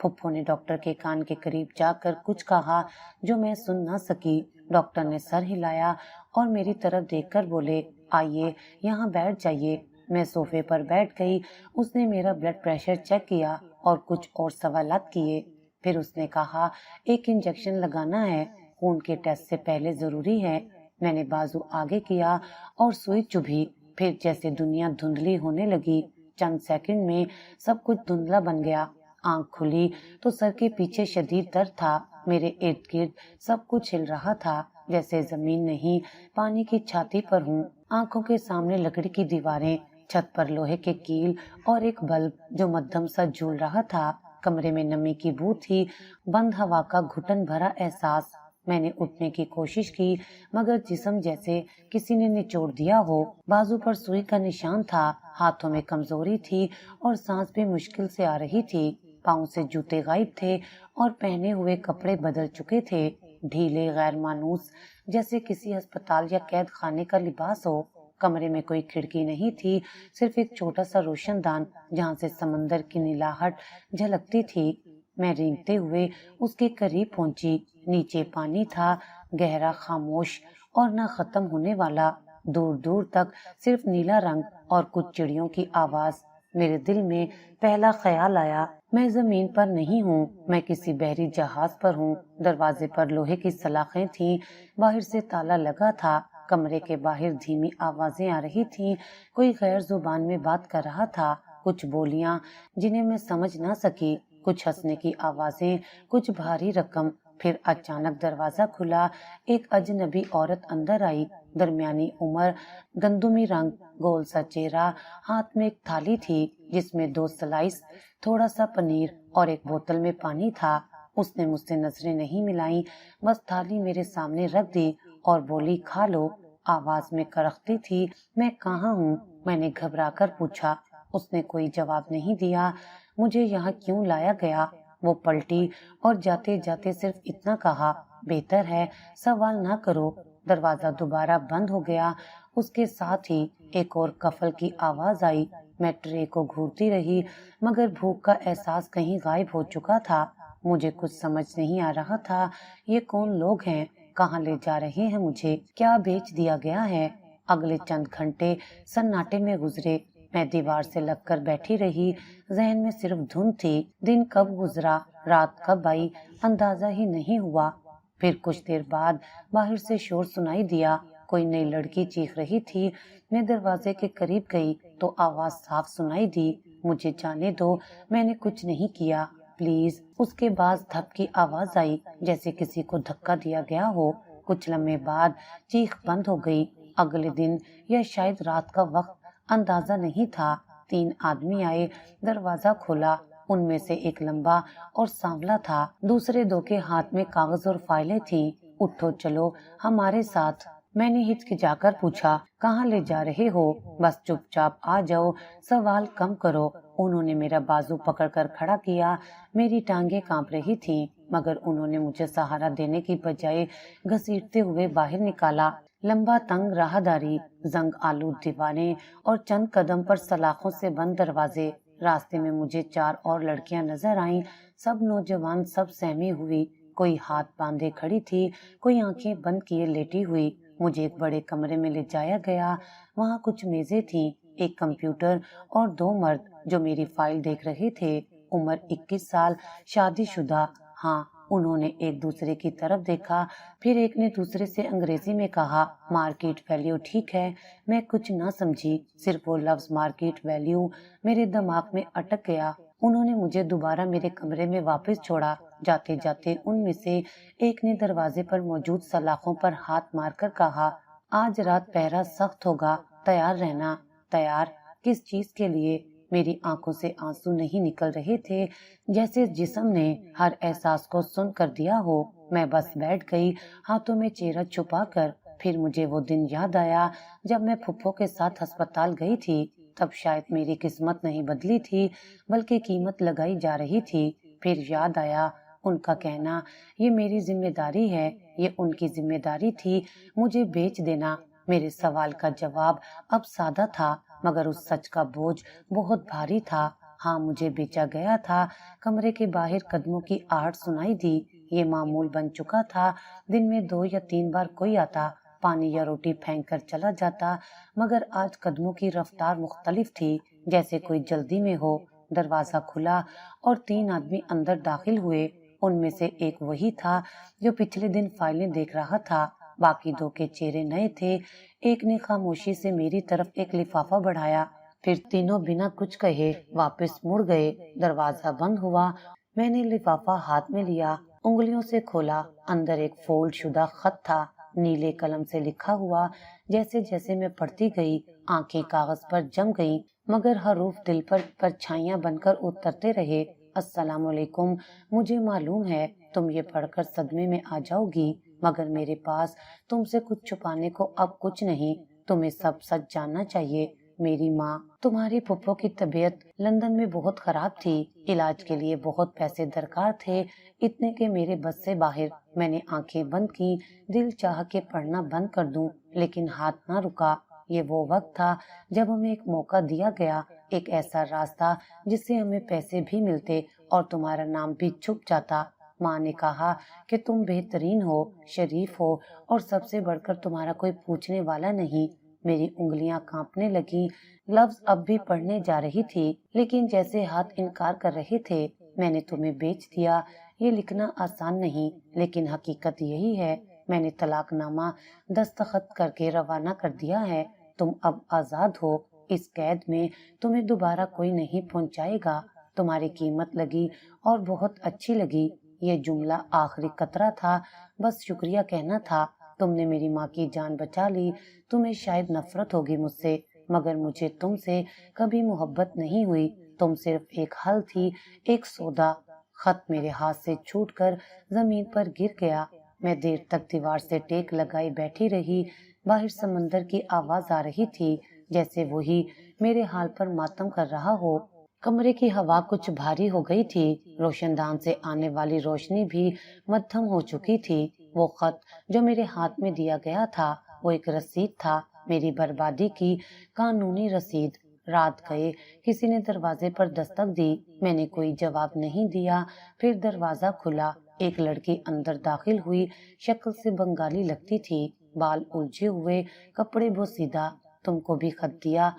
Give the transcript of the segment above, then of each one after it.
پھپھو نے ڈاکٹر کے کان کے قریب جا کر کچھ کہا جو میں سن نہ سکی۔ ڈاکٹر نے سر ہلایا اور میری طرف دیکھ کر بولے، آئیے یہاں بیٹھ جائیے۔ میں صوفے پر بیٹھ گئی۔ اس نے میرا بلڈ پریشر چیک کیا اور کچھ اور سوالات کیے۔ پھر اس نے کہا، ایک انجیکشن لگانا ہے، خون کے ٹیسٹ سے پہلے ضروری ہے۔ میں نے بازو آگے کیا اور سوئی چبھی۔ پھر جیسے دنیا دھندلی ہونے لگی، چند سیکنڈ میں سب کچھ دھندلا بن گیا۔ آنکھ کھلی تو سر کے پیچھے شدید درد تھا۔ میرے ارد گرد سب کچھ ہل رہا تھا، جیسے زمین نہیں پانی کی چھاتی پر ہوں۔ آنکھوں کے سامنے لکڑی کی دیواریں، چھت پر لوہے کے کیل اور ایک بلب جو مدھم سا جھول رہا تھا۔ کمرے میں نمی کی بو تھی، بند ہوا کا گھٹن بھرا احساس۔ میں نے اٹھنے کی کوشش کی مگر جسم جیسے کسی نے نچوڑ دیا ہو۔ بازو پر سوئی کا نشان تھا، ہاتھوں میں کمزوری تھی اور سانس بھی مشکل سے آ رہی تھی۔ پاؤں سے جوتے غائب تھے اور پہنے ہوئے کپڑے بدل چکے تھے، ڈھیلے غیر مانوس، جیسے کسی ہسپتال یا قید خانے کا لباس ہو۔ کمرے میں کوئی کھڑکی نہیں تھی، صرف ایک چھوٹا سا روشن دان جہاں سے سمندر کی نیلاہٹ جھلکتی تھی۔ میں رینگتے ہوئے اس کے قریب پہنچی۔ نیچے پانی تھا، گہرا، خاموش اور نہ ختم ہونے والا۔ دور دور تک صرف نیلا رنگ اور کچھ چڑیوں کی آواز۔ میرے دل میں پہلا خیال آیا، میں زمین پر نہیں ہوں، میں کسی بحری جہاز پر ہوں۔ دروازے پر لوہے کی سلاخیں تھیں، باہر سے تالا لگا تھا۔ کمرے کے باہر دھیمی آوازیں آ رہی تھیں، کوئی غیر زبان میں بات کر رہا تھا، کچھ بولیاں جنہیں میں سمجھ نہ سکی، کچھ ہنسنے کی آوازیں، کچھ بھاری رقم۔ پھر اچانک دروازہ کھلا، ایک اجنبی عورت اندر آئی، درمیانی عمر، گندمی رنگ، گول سا چہرہ، ہاتھ میں ایک تھالی تھی جس میں 2 سلائس، تھوڑا سا پنیر اور ایک بوتل میں پانی تھا۔ اس نے مجھ سے نظریں نہیں ملائیں، بس تھالی میرے سامنے رکھ دی اور بولی، کھا لو۔ آواز میں کرختی تھی، میں کہاں ہوں؟ میں نے گھبرا کر پوچھا۔ اس نے کوئی جواب نہیں دیا۔ مجھے یہاں کیوں لایا گیا؟ وہ پلٹی اور جاتے جاتے صرف اتنا کہا، بہتر ہے سوال نہ کرو۔ دروازہ دوبارہ بند ہو گیا۔ اس کے ساتھ ہی ایک اور قفل کی آواز آئی۔ میں ٹرے کو گھورتی رہی مگر بھوک کا احساس کہیں غائب ہو چکا تھا۔ مجھے کچھ سمجھ نہیں آ رہا تھا، یہ کون لوگ ہیں؟ کہاں لے جا رہے ہیں مجھے؟ کیا بیچ دیا گیا ہے؟ اگلے چند گھنٹے سناٹے میں گزرے۔ میں دیوار سے لگ کر بیٹھی رہی، ذہن میں صرف دھند تھی۔ دن کب گزرا، رات کب آئی، اندازہ ہی نہیں ہوا۔ پھر کچھ دیر بعد باہر سے شور سنائی دیا، کوئی نئی لڑکی چیخ رہی تھی۔ میں دروازے کے قریب گئی تو آواز صاف سنائی دی، مجھے جانے دو، میں نے کچھ نہیں کیا، پلیز۔ اس کے بعد دھپ کی آواز آئی، جیسے کسی کو دھکا دیا گیا ہو۔ کچھ لمحے بعد چیخ بند ہو گئی۔ اگلے دن یا شاید رات کا وقت اندازہ نہیں تھا، 3 آدمی آئے، دروازہ کھولا۔ ان میں سے ایک لمبا اور سانولا تھا، دوسرے 2 کے ہاتھ میں کاغذ اور فائلیں تھیں۔ اٹھو، چلو ہمارے ساتھ۔ میں نے ہچکچا کر پوچھا، کہاں لے جا رہے ہو؟ بس چپ چاپ آ جاؤ، سوال کم کرو۔ انہوں نے میرا بازو پکڑ کر کھڑا کیا، میری ٹانگیں کانپ رہی تھیں مگر انہوں نے مجھے سہارا دینے کی بجائے گھسیٹتے ہوئے باہر نکالا۔ لمبا تنگ راہداری، زنگ آلود دیواریں اور چند قدم پر سلاخوں سے بند دروازے۔ راستے میں مجھے 4 اور لڑکیاں نظر آئیں، سب نوجوان، سب سہمی ہوئی، کوئی ہاتھ باندھے کھڑی تھی، کوئی آنکھیں بند کیے لیٹی ہوئی۔ مجھے ایک بڑے کمرے میں لے جایا گیا، وہاں کچھ میزیں تھیں، ایک کمپیوٹر اور 2 مرد جو میری فائل دیکھ رہے تھے، عمر 21 سال، شادی شدہ۔ ہاں، انہوں نے ایک دوسرے کی طرف دیکھا، پھر ایک نے دوسرے سے انگریزی میں کہا، مارکیٹ ویلیو ٹھیک ہے؟ میں کچھ نہ سمجھی، صرف وہ لفظ مارکیٹ ویلیو میرے دماغ میں اٹک گیا۔ انہوں نے مجھے دوبارہ میرے کمرے میں واپس چھوڑا۔ جاتے جاتے ان میں سے ایک نے دروازے پر موجود سلاخوں پر ہاتھ مار کر کہا، آج رات پہرا سخت ہوگا، تیار رہنا۔ تیار کس چیز کے لیے؟ میری آنکھوں سے آنسو نہیں نکل رہے تھے، جیسے جسم نے ہر احساس کو سن کر دیا ہو۔ میں بس بیٹھ گئی، ہاتھوں میں چہرہ چھپا کر۔ پھر مجھے وہ دن یاد آیا جب میں پھپھو کے ساتھ ہسپتال گئی تھی۔ تب شاید میری قسمت نہیں بدلی تھی بلکہ قیمت لگائی جا رہی تھی۔ پھر یاد آیا ان کا کہنا، یہ میری ذمہ داری ہے، یہ ان کی ذمہ داری تھی مجھے بیچ دینا۔ میرے سوال کا جواب اب سادہ تھا مگر اس سچ کا بوجھ بہت بھاری تھا۔ ہاں مجھے بیچا گیا تھا۔ کمرے کے باہر قدموں کی آہٹ سنائی دی۔ یہ معمول بن چکا تھا، دن میں 2 یا 3 بار کوئی آتا، پانی یا روٹی پھینک کر چلا جاتا، مگر آج قدموں کی رفتار مختلف تھی، جیسے کوئی جلدی میں ہو۔ دروازہ کھلا اور 3 آدمی اندر داخل ہوئے۔ ان میں سے ایک وہی تھا جو پچھلے دن فائلیں دیکھ رہا تھا، باقی 2 کے چہرے نئے تھے۔ ایک نے خاموشی سے میری طرف ایک لفافہ بڑھایا، پھر تینوں بنا کچھ کہے واپس مڑ گئے۔ دروازہ بند ہوا، میں نے لفافہ ہاتھ میں لیا، انگلیوں سے کھولا۔ اندر ایک فولڈ شدہ خط تھا، نیلے قلم سے لکھا ہوا۔ جیسے جیسے میں پڑھتی گئی، آنکھیں کاغذ پر جم گئیں، مگر حروف دل پر پرچھائیاں بن کر اترتے رہے۔ السلام علیکم، مجھے معلوم ہے تم یہ پڑھ کر صدمے میں آ جاؤ گی، مگر میرے پاس تم سے کچھ چھپانے کو اب کچھ نہیں، تمہیں سب سچ جاننا چاہیے۔ میری ماں، تمہاری پھپھو کی طبیعت لندن میں بہت خراب تھی، علاج کے لیے بہت پیسے درکار تھے، اتنے کہ میرے بس سے باہر۔ میں نے آنکھیں بند کی، دل چاہ کے پڑھنا بند کر دوں، لیکن ہاتھ نہ رکا۔ یہ وہ وقت تھا جب ہمیں ایک موقع دیا گیا، ایک ایسا راستہ جس سے ہمیں پیسے بھی ملتے اور تمہارا نام بھی چھپ جاتا۔ ماں نے کہا کہ تم بہترین ہو، شریف ہو، اور سب سے بڑھ کر تمہارا کوئی پوچھنے والا نہیں۔ میری انگلیاں کانپنے لگیں، لفظ اب بھی پڑھنے جا رہی تھی، لیکن جیسے ہاتھ انکار کر رہے تھے۔ میں نے تمہیں بیچ دیا، یہ لکھنا آسان نہیں، لیکن حقیقت یہی ہے۔ میں نے طلاق نامہ دستخط کر کے روانہ کر دیا ہے، تم اب آزاد ہو، اس قید میں تمہیں دوبارہ کوئی نہیں پہنچائے گا۔ تمہاری قیمت لگی اور بہت اچھی لگی۔ یہ جملہ آخری قطرہ تھا، بس شکریہ کہنا تھا۔ تم نے میری ماں کی جان بچا لی۔ تمہیں شاید نفرت ہوگی مجھ سے، مگر مجھے تم سے کبھی محبت نہیں ہوئی۔ تم صرف ایک حل تھی، ایک سودا۔ خط میرے ہاتھ سے چھوٹ کر زمین پر گر گیا۔ میں دیر تک دیوار سے ٹیک لگائی بیٹھی رہی۔ باہر سمندر کی آواز آ رہی تھی، جیسے وہی میرے حال پر ماتم کر رہا ہو۔ کمرے کی ہوا کچھ بھاری ہو گئی تھی، روشن دان سے آنے والی روشنی بھی مدھم ہو چکی تھی۔ وہ خط جو میرے ہاتھ میں دیا گیا تھا، وہ ایک رسید تھا، میری بربادی کی قانونی رسید۔ رات گئے، کسی نے دروازے پر دستک دی، میں نے کوئی جواب نہیں دیا۔ پھر دروازہ کھلا، ایک لڑکی اندر داخل ہوئی، شکل سے بنگالی لگتی تھی، بال الجھے ہوئے، کپڑے بوسیدہ۔ تم کو بھی خط دیا؟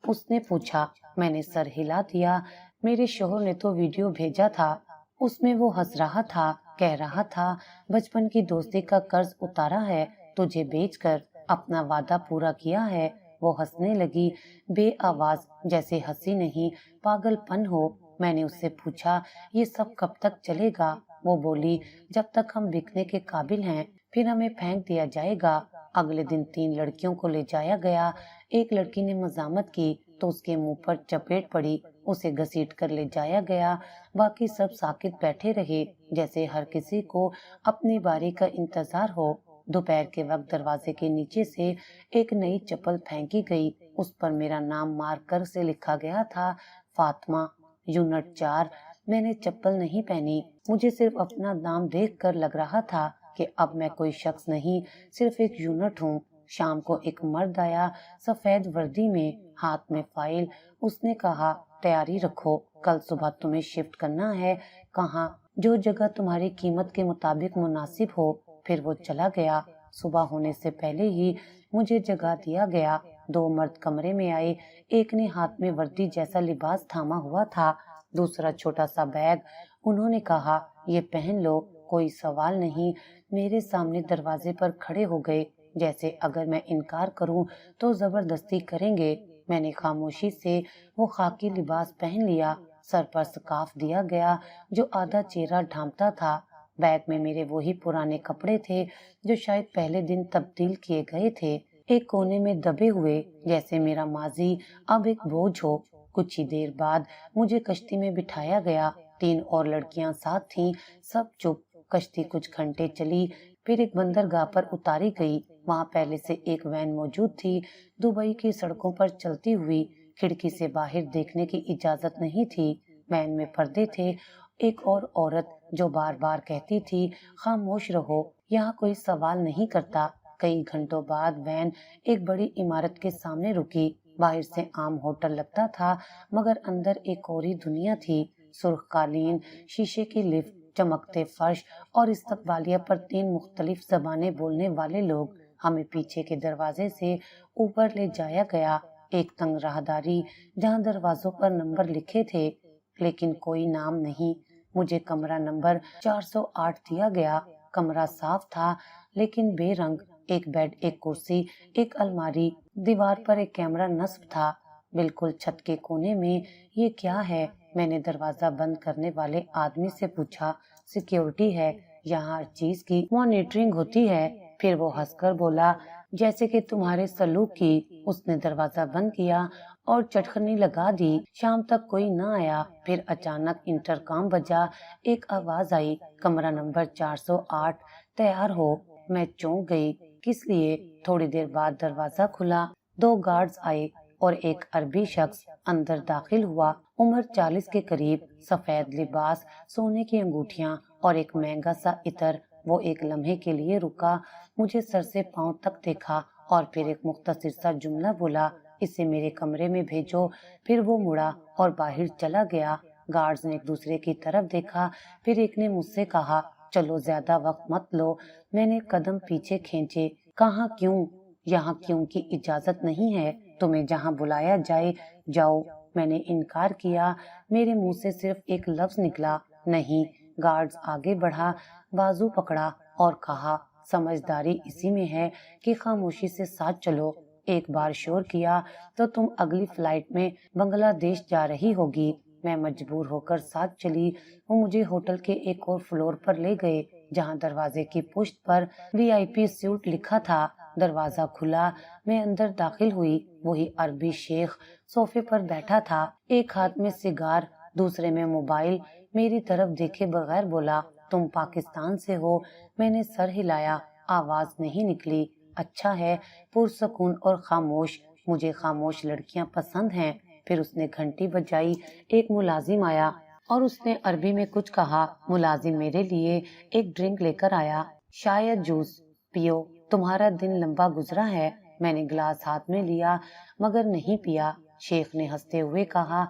اس نے پوچھا۔ میں نے سر ہلا دیا۔ میرے شوہر نے تو ویڈیو بھیجا تھا، اس میں وہ ہنس رہا تھا، کہہ رہا تھا بچپن کی دوستی کا قرض اتارا ہے تجھے بیچ کر، اپنا وعدہ پورا کیا ہے۔ وہ ہنسنے لگی، بے آواز، جیسے ہنسی نہیں، پاگل پن ہو۔ میں نے اس سے پوچھا یہ سب کب تک چلے گا؟ وہ بولی جب تک ہم بکنے کے قابل ہیں، پھر ہمیں پھینک دیا جائے گا۔ اگلے دن 3 لڑکیوں کو لے جایا گیا۔ ایک لڑکی نے مزاحمت کی تو اس کے منہ پر چپیٹ پڑی، اسے گھسیٹ کر لے جایا گیا۔ باقی سب ساکت بیٹھے رہے، جیسے ہر کسی کو اپنی باری کا انتظار ہو۔ دوپہر کے وقت دروازے کے نیچے سے ایک نئی چپل پھینکی گئی، اس پر میرا نام مارکر سے لکھا گیا تھا، فاطمہ، یونٹ 4۔ میں نے چپل نہیں پہنی، مجھے صرف اپنا نام دیکھ کر لگ رہا تھا کہ اب میں کوئی شخص نہیں، صرف ایک یونٹ ہوں۔ شام کو ایک مرد آیا، سفید وردی میں، ہاتھ میں فائل۔ اس نے کہا تیاری رکھو، کل صبح تمہیں شفٹ کرنا ہے، کہاں؟ جو جگہ تمہاری قیمت کے مطابق مناسب ہو۔ پھر وہ چلا گیا۔ صبح ہونے سے پہلے ہی مجھے جگا دیا گیا۔ 2 مرد کمرے میں آئے، ایک نے ہاتھ میں وردی جیسا لباس تھاما ہوا تھا، دوسرا چھوٹا سا بیگ۔ انہوں نے کہا یہ پہن لو، کوئی سوال نہیں۔ میرے سامنے دروازے پر کھڑے ہو گئے، جیسے اگر میں انکار کروں تو زبردستی کریں گے۔ میں نے خاموشی سے وہ خاکی لباس پہن لیا، سر پر سکارف دیا گیا جو آدھا چہرہ ڈھانپتا تھا۔ بیگ میں میرے وہی پرانے کپڑے تھے جو شاید پہلے دن تبدیل کیے گئے تھے، ایک کونے میں دبے ہوئے، جیسے میرا ماضی اب ایک بوجھ ہو۔ کچھ ہی دیر بعد مجھے کشتی میں بٹھایا گیا، 3 اور لڑکیاں ساتھ تھیں، سب چپ۔ کشتی کچھ گھنٹے چلی، پھر ایک بندرگاہ پر اتاری گئی۔ وہاں پہلے سے ایک وین موجود تھی، دبئی کی سڑکوں پر چلتی ہوئی، کھڑکی سے باہر دیکھنے کی اجازت نہیں تھی۔ وین میں پردے تھے، ایک اور عورت جو بار بار کہتی تھی خاموش رہو، یہاں کوئی سوال نہیں کرتا۔ کئی گھنٹوں بعد وین ایک بڑی عمارت کے سامنے رکی، باہر سے عام ہوٹل لگتا تھا مگر اندر ایک اور ہی دنیا تھی۔ سرخ قالین، شیشے کی لفٹ، چمکتے فرش اور استقبالیہ پر 3 مختلف زبانیں بولنے والے لوگ۔ ہمیں پیچھے کے دروازے سے اوپر لے جایا گیا، ایک تنگ راہداری جہاں دروازوں پر نمبر لکھے تھے لیکن کوئی نام نہیں۔ مجھے کمرہ نمبر 408 دیا گیا۔ کمرہ صاف تھا لیکن بے رنگ، ایک بیڈ، ایک کرسی، ایک الماری، دیوار پر ایک کیمرہ نصب تھا بالکل چھت کے کونے میں۔ یہ کیا ہے؟ میں نے دروازہ بند کرنے والے آدمی سے پوچھا۔ سیکیورٹی ہے، یہاں ہر چیز کی مانیٹرنگ ہوتی ہے۔ پھر وہ ہنس کر بولا، جیسے کہ تمہارے سلوک کی۔ اس نے دروازہ بند کیا اور چٹکنی لگا دی۔ شام تک کوئی نہ آیا، پھر اچانک انٹرکام بجا، ایک آواز آئی، کمرہ نمبر 408 تیار ہو۔ میں چونک گئی، کس لیے؟ تھوڑی دیر بعد دروازہ کھلا، 2 گارڈز آئے اور ایک عربی شخص اندر داخل ہوا، عمر 40 کے قریب، سفید لباس، سونے کی انگوٹھیاں اور ایک مہنگا سا عطر۔ وہ ایک لمحے کے لیے رکا، مجھے سر سے پاؤں تک دیکھا اور پھر ایک مختصر سا جملہ بولا، اسے میرے کمرے میں بھیجو۔ پھر وہ مڑا اور باہر چلا گیا۔ گارڈز نے ایک دوسرے کی طرف دیکھا، پھر ایک نے مجھ سے کہا، چلو زیادہ وقت مت لو۔ میں نے قدم پیچھے کھینچے۔ کہاں؟ کیوں؟ یہاں کیوں کی اجازت نہیں ہے، تمہیں جہاں بلایا جائے جاؤ۔ میں نے انکار کیا، میرے منہ سے صرف ایک لفظ نکلا، نہیں۔ گارڈز آگے بڑھا، بازو پکڑا اور کہا، سمجھداری اسی میں ہے کہ خاموشی سے ساتھ چلو۔ ایک بار شور کیا تو تم اگلی فلائٹ میں بنگلہ دیش جا رہی ہوگی۔ میں مجبور ہو کر ساتھ چلی۔ وہ مجھے ہوٹل کے ایک اور فلور پر لے گئے جہاں دروازے کی پشت پر VIP سیٹ لکھا تھا۔ دروازہ کھلا، میں اندر داخل ہوئی۔ وہی عربی شیخ صوفے پر بیٹھا تھا، ایک ہاتھ میں سگار، دوسرے میں موبائل۔ میری طرف دیکھے بغیر بولا، تم پاکستان سے ہو؟ میں نے سر ہلایا، آواز نہیں نکلی۔ اچھا ہے، پرسکون اور خاموش، مجھے خاموش لڑکیاں پسند ہیں۔ پھر اس نے گھنٹی بجائی، ایک ملازم آیا اور اس نے عربی میں کچھ کہا۔ ملازم میرے لیے ایک ڈرنک لے کر آیا، شاید جوس، پیو، تمہارا دن لمبا گزرا ہے۔ میں نے گلاس ہاتھ میں لیا مگر نہیں پیا۔ شیخ نے ہنستے ہوئے کہا،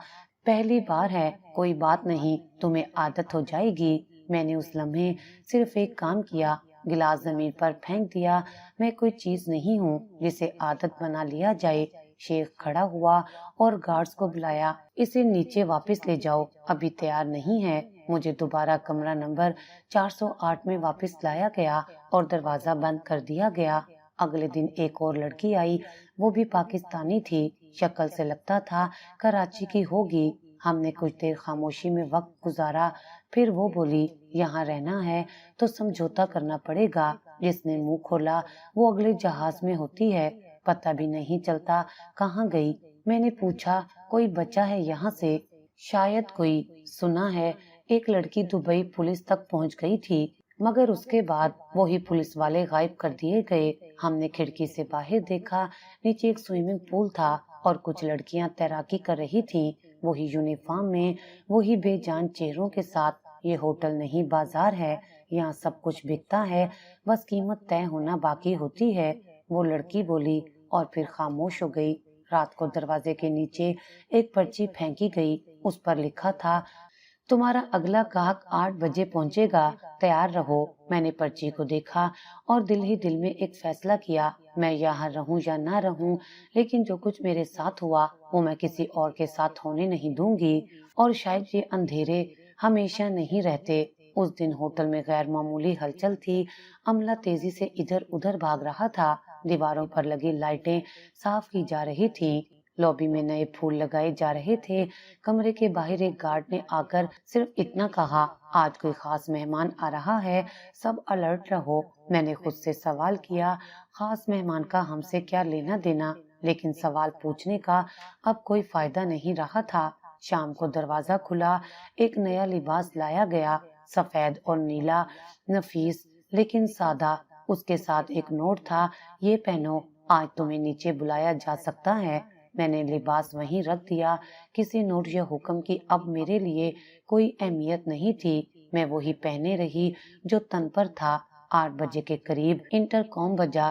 پہلی بار ہے، کوئی بات نہیں، تمہیں عادت ہو جائے گی۔ میں نے اس لمحے صرف ایک کام کیا، گلاس زمین پر پھینک دیا۔ میں کوئی چیز نہیں ہوں جسے عادت بنا لیا جائے۔ شیخ کھڑا ہوا اور گارڈز کو بلایا، اسے نیچے واپس لے جاؤ، ابھی تیار نہیں ہے۔ مجھے دوبارہ کمرہ نمبر 408 میں واپس لایا گیا اور دروازہ بند کر دیا گیا۔ اگلے دن ایک اور لڑکی آئی، وہ بھی پاکستانی تھی، شکل سے لگتا تھا کراچی کی ہوگی۔ ہم نے کچھ دیر خاموشی میں وقت گزارا، پھر وہ بولی، یہاں رہنا ہے تو سمجھوتا کرنا پڑے گا۔ جس نے منہ کھولا وہ اگلے جہاز میں ہوتی ہے، پتہ بھی نہیں چلتا کہاں گئی۔ میں نے پوچھا، کوئی بچا ہے یہاں سے؟ شاید کوئی، سنا ہے ایک لڑکی دبئی پولیس تک پہنچ گئی تھی مگر اس کے بعد وہی پولیس والے غائب کر دیے گئے۔ ہم نے کھڑکی سے باہر دیکھا، نیچے ایک سوئمنگ پول تھا اور کچھ لڑکیاں تیراکی کر رہی تھیں، وہی یونیفارم میں، وہی بے جان چہروں کے ساتھ۔ یہ ہوٹل نہیں، بازار ہے، یہاں سب کچھ بکتا ہے، بس قیمت طے ہونا باقی ہوتی ہے، وہ لڑکی بولی اور پھر خاموش ہو گئی۔ رات کو دروازے کے نیچے ایک پرچی پھینکی گئی، اس پر لکھا تھا، تمہارا اگلا گاہک 8 بجے پہنچے گا، تیار رہو۔ میں نے پرچی کو دیکھا اور دل ہی دل میں ایک فیصلہ کیا، میں یہاں رہوں یا نہ رہوں، لیکن جو کچھ میرے ساتھ ہوا وہ میں کسی اور کے ساتھ ہونے نہیں دوں گی۔ اور شاید یہ اندھیرے ہمیشہ نہیں رہتے۔ اس دن ہوٹل میں غیر معمولی ہلچل تھی، عملہ تیزی سے ادھر ادھر بھاگ رہا تھا، دیواروں پر لگی لائٹیں صاف کی جا رہی تھیں، لابی میں نئے پھول لگائے جا رہے تھے۔ کمرے کے باہر ایک گارڈ نے آ کر صرف اتنا کہا، آج کوئی خاص مہمان آ رہا ہے، سب الرٹ رہو۔ میں نے خود سے سوال کیا، خاص مہمان کا ہم سے کیا لینا دینا؟ لیکن سوال پوچھنے کا اب کوئی فائدہ نہیں رہا تھا۔ شام کو دروازہ کھلا، ایک نیا لباس لایا گیا، سفید اور نیلا، نفیس لیکن سادہ۔ اس کے ساتھ ایک نوٹ تھا، یہ پہنو، آج تمہیں نیچے بلایا جا سکتا ہے۔ میں نے لباس وہیں رکھ دیا، کسی نوٹ یا حکم کی اب میرے لیے کوئی اہمیت نہیں تھی، میں وہی پہنے رہی جو تن پر تھا۔ 8 بجے کے قریب انٹرکام بجا،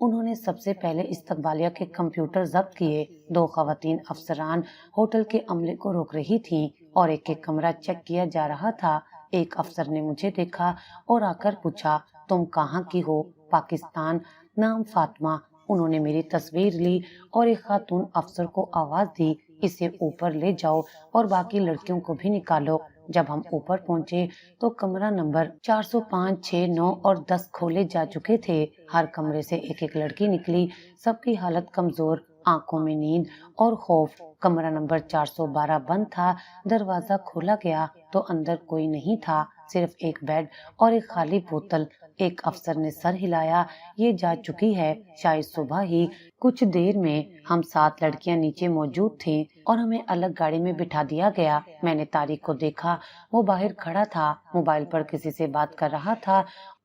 انہوں نے سب سے پہلے استقبالیہ کے کمپیوٹر ضبط کیے۔ 2 خواتین افسران ہوٹل کے عملے کو روک رہی تھیں اور ایک ایک کمرہ چیک کیا جا رہا تھا۔ ایک افسر نے مجھے دیکھا اور آ کر پوچھا، تم کہاں کی ہو؟ پاکستان، نام فاطمہ۔ انہوں نے میری تصویر لی اور ایک خاتون افسر کو آواز دی، اسے اوپر لے جاؤ اور باقی لڑکیوں کو بھی نکالو۔ جب ہم اوپر پہنچے تو کمرہ نمبر 405، 6، 9 اور 10 کھولے جا چکے تھے۔ ہر کمرے سے ایک ایک لڑکی نکلی، سب کی حالت کمزور، آنکھوں میں نیند اور خوف۔ کمرہ نمبر 412 بند تھا۔ دروازہ کھولا گیا تو اندر کوئی نہیں تھا، صرف ایک بیڈ اور ایک خالی بوتل۔ ایک افسر نے سر ہلایا، یہ جا چکی ہے، شاید صبح ہی۔ کچھ دیر میں ہم 7 لڑکیاں نیچے موجود تھیں اور ہمیں الگ گاڑی میں بٹھا دیا گیا۔ میں نے طارق کو دیکھا، وہ باہر کھڑا تھا، موبائل پر کسی سے بات کر رہا تھا۔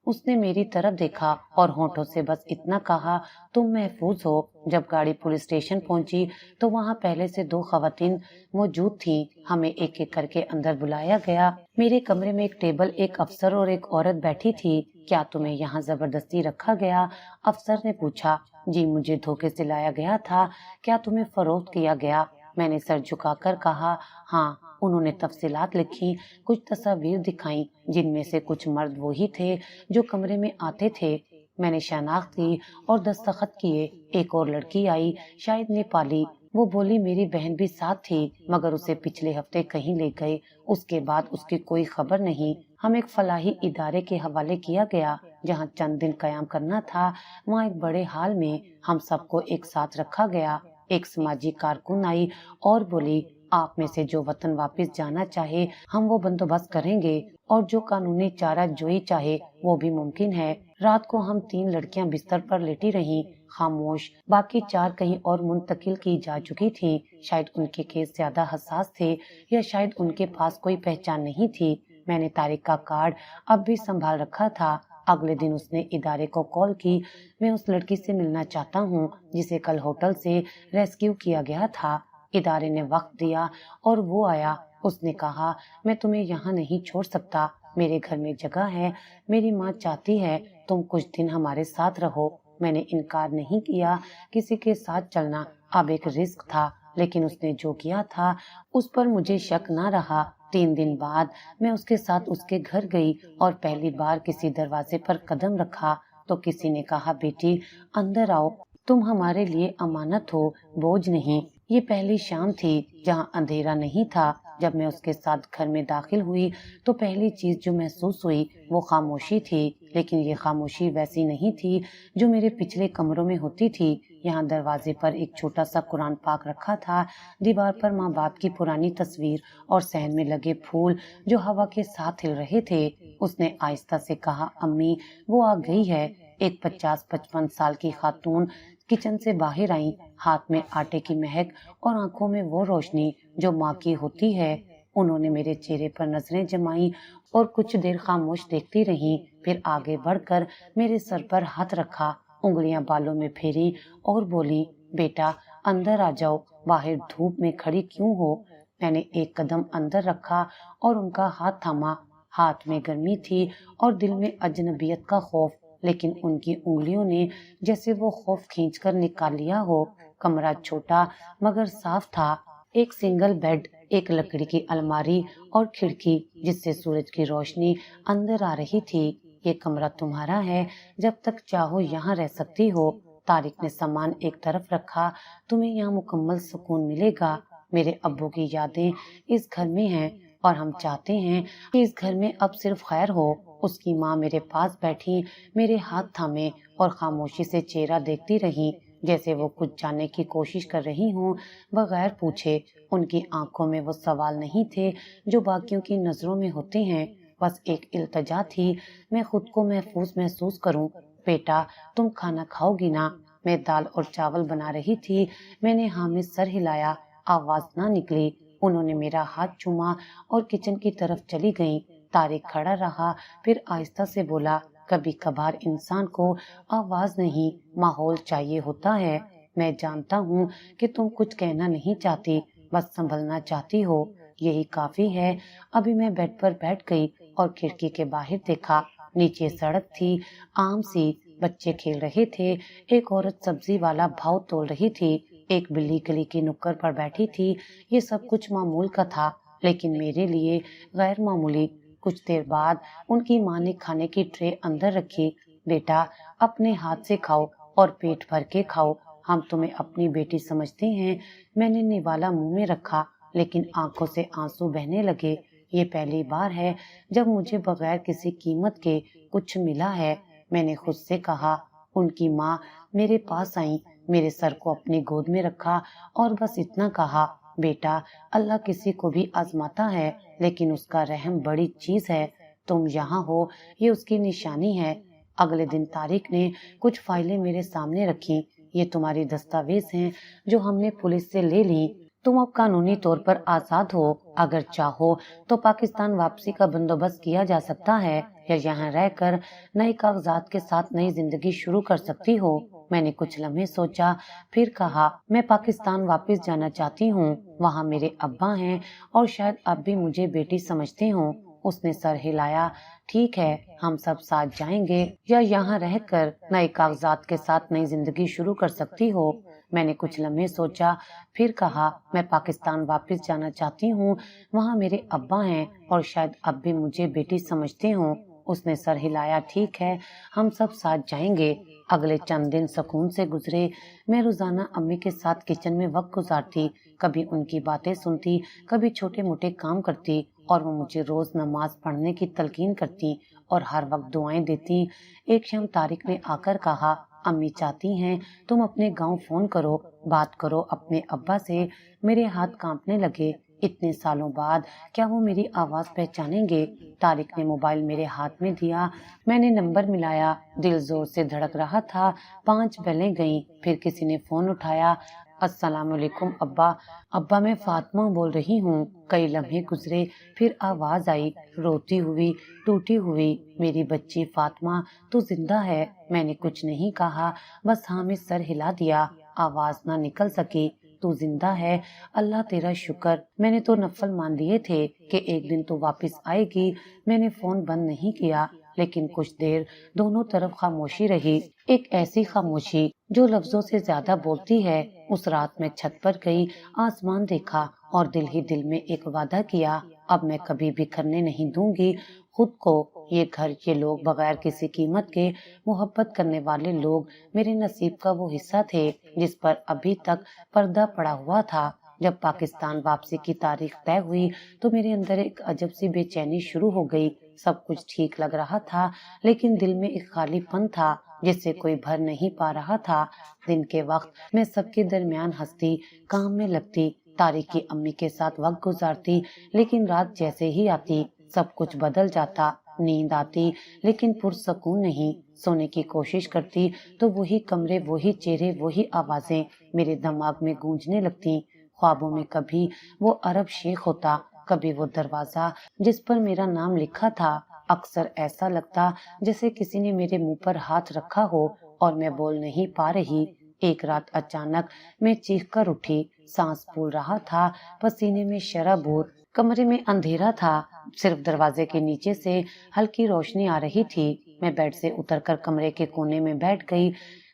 اس نے میری طرف دیکھا اور ہونٹوں سے بس اتنا کہا، تم محفوظ ہو۔ جب گاڑی پولیس اسٹیشن پہنچی تو وہاں پہلے سے 2 خواتین موجود تھیں۔ ہمیں ایک ایک کر کے اندر بلایا گیا۔ میرے کمرے میں ایک ٹیبل، ایک افسر اور ایک عورت بیٹھی تھی۔ کیا تمہیں یہاں زبردستی رکھا گیا؟ افسر نے پوچھا۔ جی، مجھے دھوکے سے لایا گیا تھا۔ کیا تمہیں فروخت کیا گیا؟ میں نے سر جھکا کر کہا، ہاں۔ انہوں نے تفصیلات لکھی، کچھ تصاویر دکھائیں جن میں سے کچھ مرد وہی تھے جو کمرے میں آتے تھے۔ میں نے شناخت کی اور دستخط کیے۔ ایک اور لڑکی آئی، شاید نیپالی۔ وہ بولی میری بہن بھی ساتھ تھی، مگر اسے پچھلے ہفتے کہیں لے گئے، اس کے بعد اس کی کوئی خبر نہیں۔ ہم ایک فلاحی ادارے کے حوالے کیا گیا جہاں چند دن قیام کرنا تھا۔ وہاں ایک بڑے ہال میں ہم سب کو ایک ساتھ رکھا گیا۔ ایک سماجی کارکن آئی اور بولی، آپ میں سے جو وطن واپس جانا چاہے ہم وہ بندوبست کریں گے، اور جو قانونی چارہ جوئی چاہے وہ بھی ممکن ہے۔ رات کو ہم 3 لڑکیاں بستر پر لیٹی رہیں، خاموش۔ باقی 4 کہیں اور منتقل کی جا چکی تھیں۔ شاید ان کے کیس زیادہ حساس تھے یا شاید ان کے پاس کوئی پہچان نہیں تھی۔ میں نے طارق کا کارڈ اب بھی سنبھال رکھا تھا۔ اگلے دن اس نے ادارے کو کال کی، میں اس لڑکی سے ملنا چاہتا ہوں جسے کل ہوٹل سے ریسکیو کیا گیا تھا۔ ادارے نے وقت دیا اور وہ آیا۔ اس نے کہا، میں تمہیں یہاں نہیں چھوڑ سکتا، میرے گھر میں جگہ ہے، میری ماں چاہتی ہے تم کچھ دن ہمارے ساتھ رہو۔ میں نے انکار نہیں کیا، کسی کے ساتھ چلنا اب ایک رسک تھا، لیکن اس نے جو کیا تھا اس پر مجھے شک نہ رہا۔ 3 دن بعد میں اس کے ساتھ اس کے گھر گئی اور پہلی بار کسی دروازے پر قدم رکھا تو کسی نے کہا، بیٹی اندر آؤ، تم ہمارے لیے امانت ہو، بوجھ نہیں۔ یہ پہلی شام تھی جہاں اندھیرا نہیں تھا۔ جب میں اس کے ساتھ گھر میں داخل ہوئی تو پہلی چیز جو محسوس ہوئی وہ خاموشی تھی، لیکن یہ خاموشی ویسی نہیں تھی جو میرے پچھلے کمروں میں ہوتی تھی۔ یہاں دروازے پر ایک چھوٹا سا قرآن پاک رکھا تھا، دیوار پر ماں باپ کی پرانی تصویر اور صحن میں لگے پھول جو ہوا کے ساتھ ہل رہے تھے۔ اس نے آہستہ سے کہا، امی وہ آ گئی ہے۔ ایک 50-55 سال کی خاتون کچن سے باہر آئیں، ہاتھ میں آٹے کی مہک اور آنکھوں میں وہ روشنی جو ماں کی ہوتی ہے۔ انہوں نے میرے چہرے پر نظریں جمائیں اور کچھ دیر خاموش دیکھتی رہیں، پھر آگے بڑھ کر میرے سر پر ہاتھ رکھا، انگلیاں بالوں میں پھیری اور بولی، بیٹا اندر آ جاؤ، باہر دھوپ میں کھڑی کیوں ہو؟ میں نے ایک قدم اندر رکھا اور ان کا ہاتھ تھاما۔ ہاتھ میں گرمی تھی اور دل میں اجنبیت کا خوف، لیکن ان کی انگلیوں نے جیسے وہ خوف کھینچ کر نکال لیا ہو۔ کمرہ چھوٹا مگر صاف تھا، ایک سنگل بیڈ، ایک لکڑی کی الماری اور کھڑکی جس سے سورج کی روشنی اندر آ رہی تھی۔ یہ کمرہ تمہارا ہے، جب تک چاہو یہاں رہ سکتی ہو۔ طارق نے سامان ایک طرف رکھا، تمہیں یہاں مکمل سکون ملے گا۔ میرے ابو کی یادیں اس گھر میں ہیں اور ہم چاہتے ہیں کہ اس گھر میں اب صرف خیر ہو۔ اس کی ماں میرے پاس بیٹھی، میرے ہاتھ تھامے اور خاموشی سے چہرہ دیکھتی رہی، جیسے وہ کچھ جاننے کی کوشش کر رہی ہوں بغیر پوچھے۔ ان کی آنکھوں میں وہ سوال نہیں تھے جو باقیوں کی نظروں میں ہوتے ہیں، بس ایک التجا تھی، میں خود کو محفوظ محسوس کروں۔ بیٹا تم کھانا کھاؤ گی نا؟ میں دال اور چاول بنا رہی تھی۔ میں نے ہاں میں سر ہلایا، آواز نہ نکلی۔ انہوں نے میرا ہاتھ چوما اور کچن کی طرف چلی گئیں۔ طارق کھڑا رہا، پھر آہستہ سے بولا، کبھی کبھار انسان کو آواز نہیں، ماحول چاہیے ہوتا ہے۔ میں جانتا ہوں کہ تم کچھ کہنا نہیں چاہتی، بس سنبھلنا چاہتی ہو، یہی کافی ہے۔ ابھی میں بیڈ پر بیٹھ گئی اور کھڑکی کے باہر دیکھا، نیچے سڑک تھی، عام سی، بچے کھیل رہے تھے، ایک عورت سبزی والا بھاؤ تول رہی تھی، ایک بلی گلی کی نکڑ پر بیٹھی تھی۔ یہ سب کچھ معمول کا تھا، لیکن میرے لیے غیر معمولی۔ کچھ دیر بعد ان کی ماں نے کھانے کی ٹرے اندر رکھی۔ بیٹا، اپنے ہاتھ سے کھاؤ اور پیٹ بھر کے کھاؤ، ہم تمہیں اپنی بیٹی سمجھتے ہیں۔ میں نے نوالا منہ میں رکھا، لیکن آنکھوں سے آنسو بہنے لگے۔ یہ پہلی بار ہے جب مجھے بغیر کسی قیمت کے کچھ ملا ہے، میں نے خود سے کہا۔ ان کی ماں میرے پاس آئیں، میرے سر کو اپنی گود میں رکھا اور بس اتنا کہا، بیٹا، اللہ کسی کو بھی آزماتا ہے، لیکن اس کا رحم بڑی چیز ہے۔ تم یہاں ہو، یہ اس کی نشانی ہے۔ اگلے دن طارق نے کچھ فائلیں میرے سامنے رکھی۔ یہ تمہاری دستاویز ہیں جو ہم نے پولیس سے لے لی۔ تم اب قانونی طور پر آزاد ہو۔ اگر چاہو تو پاکستان واپسی کا بندوبست کیا جا سکتا ہے، یا یہاں رہ کر نئے کاغذات کے ساتھ نئی زندگی شروع کر سکتی ہو۔ میں نے کچھ لمحے سوچا، پھر کہا، میں پاکستان واپس جانا چاہتی ہوں۔ وہاں میرے ابا ہیں اور شاید اب بھی مجھے بیٹی سمجھتے ہوں۔ اس نے سر ہلایا۔ ٹھیک ہے، ہم سب ساتھ جائیں گے، یا یہاں رہ کر نئے کاغذات کے ساتھ نئی زندگی شروع کر سکتی ہو۔ میں نے کچھ لمحے سوچا، پھر کہا، میں پاکستان واپس جانا چاہتی ہوں۔ وہاں میرے ابا ہیں اور شاید اب بھی مجھے بیٹی سمجھتے ہوں۔ اس نے سر ہلایا۔ ٹھیک ہے، ہم سب ساتھ جائیں گے۔ اگلے چند دن سکون سے گزرے۔ میں روزانہ امی کے ساتھ کچن میں وقت گزارتی، کبھی ان کی باتیں سنتی، کبھی چھوٹے موٹے کام کرتی، اور وہ مجھے روز نماز پڑھنے کی تلقین کرتی اور ہر وقت دعائیں دیتی۔ ایک شام طارق نے آ کر کہا، امی چاہتی ہیں تم اپنے گاؤں فون کرو، بات کرو اپنے ابا سے۔ میرے ہاتھ کانپنے لگے۔ اتنے سالوں بعد کیا وہ میری آواز پہچانیں گے؟ طارق نے موبائل میرے ہاتھ میں دیا۔ میں نے نمبر ملایا۔ دل زور سے دھڑک رہا تھا۔ 5 بیلیں گئیں، پھر کسی نے فون اٹھایا۔ السلام علیکم ابا۔ ابا، میں فاطمہ بول رہی ہوں۔ کئی لمحے گزرے، پھر آواز آئی، روتی ہوئی، ٹوٹی ہوئی، میری بچی فاطمہ، تو زندہ ہے؟ میں نے کچھ نہیں کہا، بس ہاں میں سر ہلا دیا۔ آواز نہ نکل سکی۔ تو زندہ ہے، اللہ تیرا شکر۔ میں نے تو نفل مان لیے تھے کہ ایک دن تو واپس آئے گی۔ میں نے فون بند نہیں کیا، لیکن کچھ دیر دونوں طرف خاموشی رہی، ایک ایسی خاموشی جو لفظوں سے زیادہ بولتی ہے۔ اس رات میں چھت پر گئی، آسمان دیکھا اور دل ہی دل میں ایک وعدہ کیا، اب میں کبھی بکھرنے نہیں دوں گی خود کو۔ یہ گھر، یہ لوگ، بغیر کسی قیمت کے محبت کرنے والے لوگ میرے نصیب کا وہ حصہ تھے جس پر ابھی تک پردہ پڑا ہوا تھا۔ جب پاکستان واپسی کی تاریخ طے ہوئی تو میرے اندر ایک عجب سی بے چینی شروع ہو گئی۔ سب کچھ ٹھیک لگ رہا تھا، لیکن دل میں ایک خالی پن تھا جس سے کوئی بھر نہیں پا رہا تھا۔ دن کے وقت میں سب کے درمیان ہنستی، کام میں لگتی، طارق کی امی کے ساتھ وقت گزارتی، لیکن رات جیسے ہی آتی سب کچھ بدل جاتا۔ نیند آتی لیکن پرسکون نہیں۔ سونے کی کوشش کرتی تو وہی کمرے، وہی چہرے، وہی آوازیں میرے دماغ میں گونجنے لگتی۔ خوابوں میں کبھی وہ عرب شیخ ہوتا، کبھی وہ دروازہ جس پر میرا نام لکھا تھا۔ اکثر ایسا لگتا جیسے کسی نے میرے منہ پر ہاتھ رکھا ہو اور میں بول نہیں پا رہی۔ ایک رات اچانک میں چیخ کر اٹھی، سانس پھول رہا تھا، پسینے میں شرابور۔ کمرے میں اندھیرا تھا، صرف دروازے کے نیچے سے ہلکی روشنی آ رہی تھی۔ میں بیڈ سے اتر کر کمرے کے کونے میں بیٹھ گئی،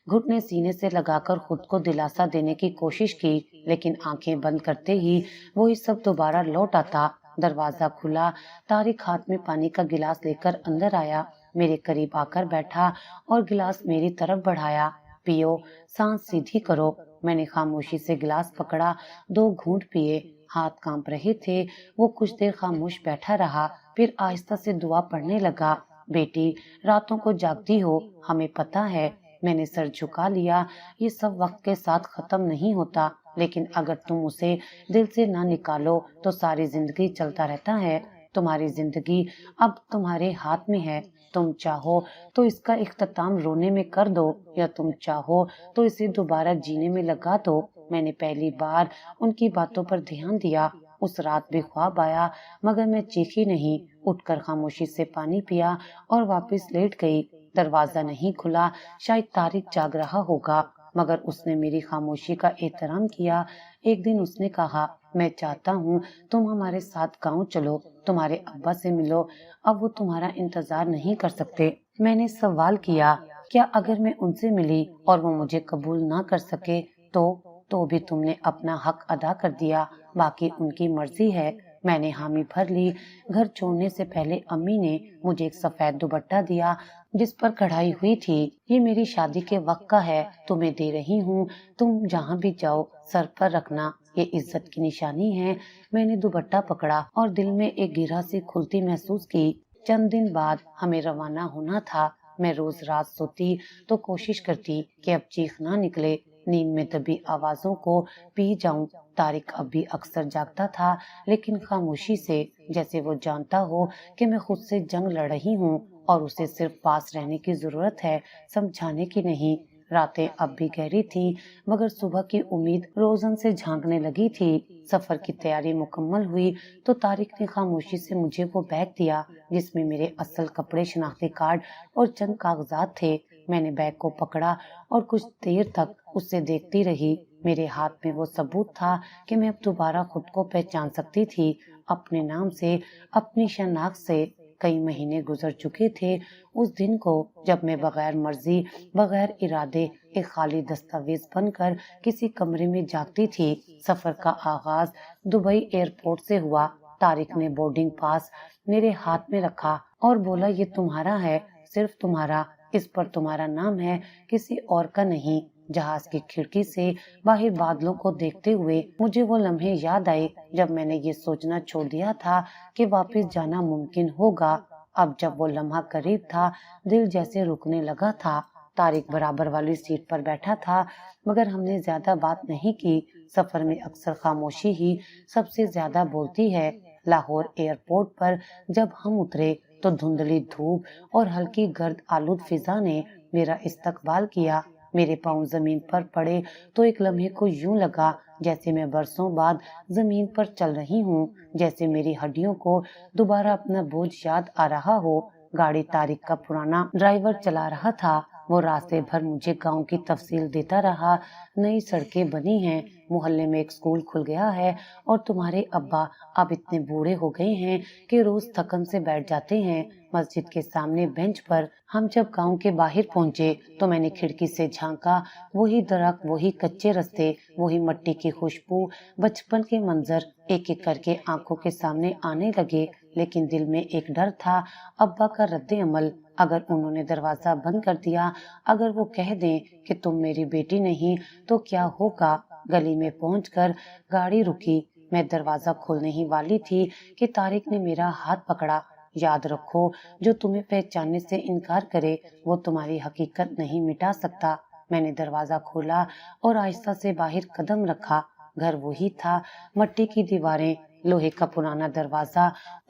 گھٹنے سینے سے لگا کر خود کو دلاسا دینے کی کوشش کی، لیکن آنکھیں بند کرتے ہی وہی سب دوبارہ لوٹ آتا۔ دروازہ کھلا، طارق ہاتھ میں پانی کا گلاس لے کر اندر آیا، میرے قریب آ کر بیٹھا اور گلاس میری طرف بڑھایا۔ پیو، سانس سیدھی کرو۔ میں نے خاموشی سے گلاس پکڑا، 2 گھونٹ پیے، ہاتھ کانپ رہے تھے۔ وہ کچھ دیر خاموش بیٹھا رہا، پھر آہستہ سے دعا پڑھنے لگا۔ بیٹی، راتوں کو جاگتی ہو، ہمیں پتہ ہے۔ میں نے سر جھکا لیا۔ یہ سب وقت کے ساتھ ختم نہیں ہوتا، لیکن اگر تم اسے دل سے نہ نکالو تو ساری زندگی چلتا رہتا ہے۔ تمہاری زندگی اب تمہارے ہاتھ میں ہے۔ تم چاہو تو اس کا اختتام رونے میں کر دو، یا تم چاہو تو اسے دوبارہ جینے میں لگا دو۔ میں نے پہلی بار ان کی باتوں پر دھیان دیا۔ اس رات بھی خواب آیا، مگر میں چیخی نہیں، اٹھ کر خاموشی سے پانی پیا اور واپس لیٹ گئی۔ دروازہ نہیں کھلا، شاید طارق جاگ رہا ہوگا، مگر اس نے میری خاموشی کا احترام کیا۔ ایک دن اس نے کہا، میں چاہتا ہوں تم ہمارے ساتھ گاؤں چلو، تمہارے ابا سے ملو، اب وہ تمہارا انتظار نہیں کر سکتے۔ میں نے سوال کیا، کیا اگر میں ان سے ملی اور وہ مجھے قبول نہ کر سکے تو بھی تم نے اپنا حق ادا کر دیا، باقی ان کی مرضی ہے۔ میں نے حامی بھر لی۔ گھر چھوڑنے سے پہلے امی نے مجھے ایک سفید دوپٹہ دیا جس پر کڑھائی ہوئی تھی۔ یہ میری شادی کے وقت کا ہے، تمہیں دے رہی ہوں، تم جہاں بھی جاؤ سر پر رکھنا، یہ عزت کی نشانی ہے۔ میں نے دوپٹہ پکڑا اور دل میں ایک گرہ سی کھلتی محسوس کی۔ چند دن بعد ہمیں روانہ ہونا تھا۔ میں روز رات سوتی تو کوشش کرتی کہ اب چیخ نہ نکلے، نیند میں دبی آوازوں کو پی جاؤں۔ طارق اب بھی اکثر جاگتا تھا، لیکن خاموشی سے، جیسے وہ جانتا ہو کہ میں خود سے جنگ لڑ رہی ہوں اور اسے صرف پاس رہنے کی ضرورت ہے، سمجھانے کی نہیں۔ راتیں اب بھی گہری تھی، مگر صبح کی امید روزن سے جھانکنے لگی تھی۔ سفر کی تیاری مکمل ہوئی تو طارق نے خاموشی سے مجھے وہ بیگ دیا جس میں میرے اصل کپڑے، شناختی کارڈ اور چند کاغذات تھے۔ میں نے بیگ کو پکڑا اور کچھ دیر تک اسے دیکھتی رہی۔ میرے ہاتھ میں وہ ثبوت تھا کہ میں اب دوبارہ خود کو پہچان سکتی تھی، اپنے نام سے، اپنی شناخت سے۔ کئی مہینے گزر چکے تھے اس دن کو جب میں بغیر مرضی، بغیر ارادے، ایک خالی دستاویز بن کر کسی کمرے میں جاگتی تھی۔ سفر کا آغاز دبئی ایئرپورٹ سے ہوا۔ طارق نے بورڈنگ پاس میرے ہاتھ میں رکھا اور بولا، یہ تمہارا ہے، صرف تمہارا، اس پر تمہارا نام ہے، کسی اور کا نہیں۔ جہاز کی کھڑکی سے باہر بادلوں کو دیکھتے ہوئے مجھے وہ لمحے یاد آئے جب میں نے یہ سوچنا چھوڑ دیا تھا کہ واپس جانا ممکن ہوگا۔ اب جب وہ لمحہ قریب تھا، دل جیسے رکنے لگا تھا۔ طارق برابر والی سیٹ پر بیٹھا تھا، مگر ہم نے زیادہ بات نہیں کی۔ سفر میں اکثر خاموشی ہی سب سے زیادہ بولتی ہے۔ لاہور ایئرپورٹ پر جب ہم اترے تو دھندلی دھوپ اور ہلکی گرد آلود فضا نے میرا استقبال کیا۔ میرے پاؤں زمین پر پڑے تو ایک لمحے کو یوں لگا جیسے میں برسوں بعد زمین پر چل رہی ہوں، جیسے میری ہڈیوں کو دوبارہ اپنا بوجھ یاد آ رہا ہو۔ گاڑی طارق کا پرانا ڈرائیور چلا رہا تھا۔ وہ راستے بھر مجھے گاؤں کی تفصیل دیتا رہا۔ نئی سڑکیں بنی ہیں، محلے میں ایک اسکول کھل گیا ہے اور تمہارے ابا اب اتنے بوڑھے ہو گئے ہیں کہ روز تھکن سے بیٹھ جاتے ہیں مسجد کے سامنے بینچ پر۔ ہم جب گاؤں کے باہر پہنچے تو میں نے کھڑکی سے جھانکا، وہی درخت، وہی کچے رستے، وہی مٹی کی خوشبو، بچپن کے منظر ایک ایک کر کے آنکھوں کے سامنے آنے لگے۔ لیکن دل میں ایک ڈر تھا، ابا کا رد عمل۔ اگر انہوں نے دروازہ بند کر دیا، اگر وہ کہہ دیں کہ تم میری بیٹی نہیں، تو کیا ہوگا؟ گلی میں پہنچ کر گاڑی رکی۔ میں دروازہ کھولنے ہی والی تھی کہ طارق نے میرا ہاتھ پکڑا۔ یاد رکھو، جو تمہیں پہچاننے سے انکار کرے وہ تمہاری حقیقت نہیں مٹا سکتا۔ میں نے دروازہ کھولا اور آہستہ سے باہر قدم رکھا۔ گھر وہی تھا، مٹی کی دیواریں، لوہے کا پرانا دروازہ،